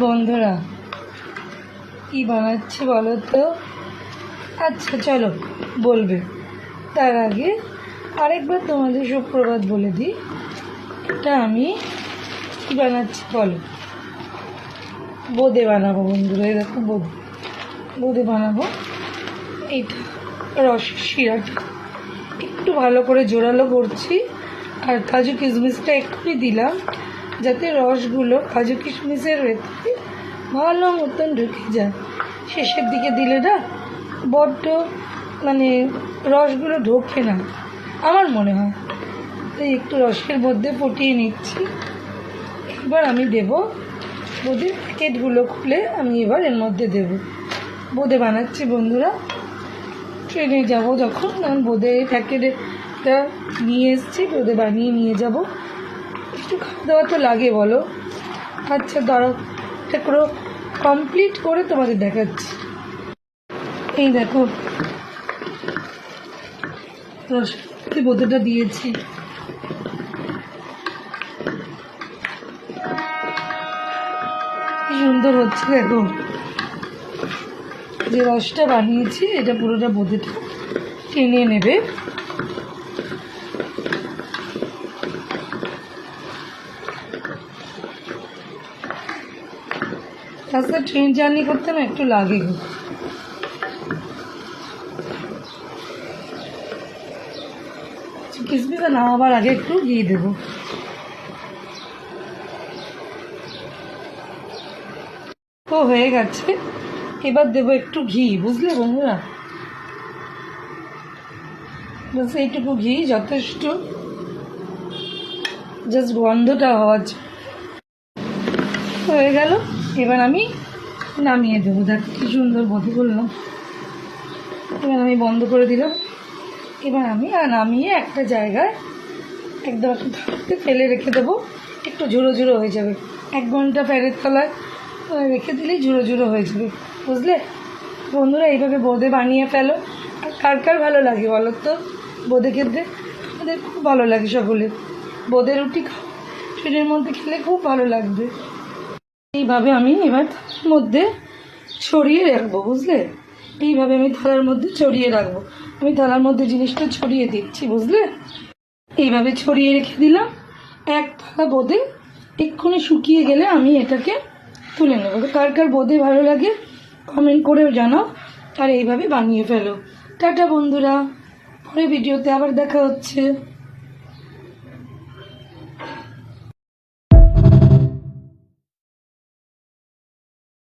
বন্ধুরা কি বানাচ্ছি বলো তো? আচ্ছা চলো বলবে, তার আগে আরেকবার তোমাদের সুপ্রভাত বলে দিই। এটা আমি কি বানাচ্ছি বলো? বোঁদে বানাবো বন্ধুরা। এরকম বোঁদে বোঁদে বানাবো। এইটা রসের শিরাটা একটু ভালো করে জোরালো করছি, আর কাজু কিশমিশটা একটুই দিলাম যাতে রসগুলো কাজু কিশমিশের ভেতরে ভালো মতন ঢুকে যায়। শেষের দিকে দিলে না বড্ড রসগুলো ঢোকে না আমার মনে হয়, তাই একটু রসের মধ্যে ফুটিয়ে নিচ্ছি। এবার আমি দেব বোঁদের প্যাকেটগুলো খুলে আমি এবার এর মধ্যে দেব। বোঁদে বানাচ্ছি বন্ধুরা। ট্রেনে যাব যখন তখন বোঁদে প্যাকেটটা নিয়ে এসেছি, বোঁদে বানিয়ে নিয়ে যাব। একটু খাওয়া দাওয়া তো লাগে বলো। আচ্ছা দাঁড়াও, এটা পুরো কমপ্লিট করে তোমাদের দেখাচ্ছি। এই দেখো রসে বোঁদেটা দিয়েছি। কি সুন্দর হচ্ছে দেখো। যে রসটা বানিয়েছি এটা পুরোটা বোঁদেটা টেনে নেবে। রাস্তায় ট্রেন জার্নি করতে না একটু লাগে। কিশমিশটা নামাবার আগে একটু ঘি দেবো। তো হয়ে গেছে, এবার দেবো একটু ঘি, বুঝলে বন্ধুরা? বাস এইটুকু ঘি যথেষ্ট, জাস্ট গন্ধটা হওয়ার হয়ে গেল। এবার আমি নামিয়ে দেবো। দেখো কি সুন্দর বোঁদে করলাম। এবার আমি বন্ধ করে দিলাম। এবার আমি নামিয়ে একটা জায়গায় একদম একটু ধারতে ফেলে রেখে দেবো। একটু ঝুড়ো ঝুড়ো হয়ে যাবে। 1 ঘন্টা ফ্যানের তলায় রেখে দিলেই ঝুড়ো ঝুড়ো হয়ে যাবে, বুঝলে বন্ধুরা? এইভাবে বোঁদে বানিয়ে ফেলো। আর কার কার ভালো লাগে বলো তো বোঁদে খেতে? আমাদের খুব ভালো লাগে সকলে। বোঁদে রুটি ট্রেনের মধ্যে খেলে খুব ভালো লাগবে। এইভাবে আমি এবার থালার মধ্যে ছড়িয়ে রাখবো, বুঝলে? এইভাবে আমি থালার মধ্যে ছড়িয়ে রাখবো। আমি থালার মধ্যে জিনিসটা ছড়িয়ে দিচ্ছি, বুঝলে? এইভাবে ছড়িয়ে রেখে দিলাম। এক থালা বোঁদে এক্ষুনি শুকিয়ে গেলে আমি এটাকে তুলে নেবো। কার কার বোঁদে ভালো লাগে কমেন্ট করেও জানাও, আর এইভাবে বানিয়ে ফেলো। টাটা বন্ধুরা, পরে ভিডিওতে আবার দেখা হচ্ছে।